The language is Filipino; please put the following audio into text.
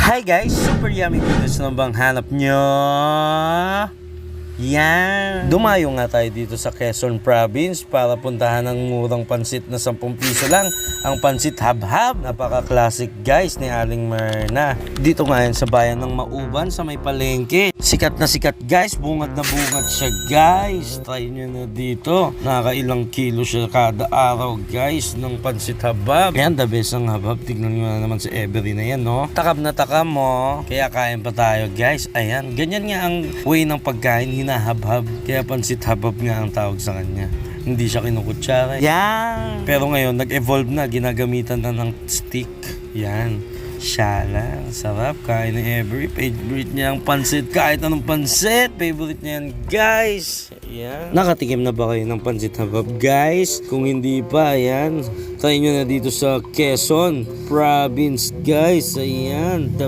Hi guys! Super yummy videos na bang hanap nyo? Yan! Dumayo nga tayo dito sa Quezon Province para puntahan ang murang pansit na 10 piso lang. Ang pansit habhab. Napaka-classic guys ni Aling Myrna. Dito nga yan sa bayan ng Mauban sa may palengke. Sikat na sikat guys. Bungad na bungad siya guys. Try nyo na dito. Nakailang kilo siya kada araw guys ng pansit habhab. Yan, the best ang habhab. Tignan nyo na naman si Every na yan, no? Takam na takam mo. Kaya kain pa tayo guys. Ayan, ganyan nga ang way ng pagkain. Hinahabhab. Kaya pansit habhab nga ang tawag sa kanya. Hindi siya kinukutsara. Yan! Pero ngayon, nag-evolve na. Ginagamitan na ng stick. Yan. Siya lang. Sarap. Kain ni Every. Favorite niya ang pansit. Kahit anong pansit. Favorite niya yan, guys. Ayan. Nakatikim na ba kayo ng pansit habhab, guys? Kung hindi pa, ayan. Try nyo na dito sa Quezon Province, guys. Ayan.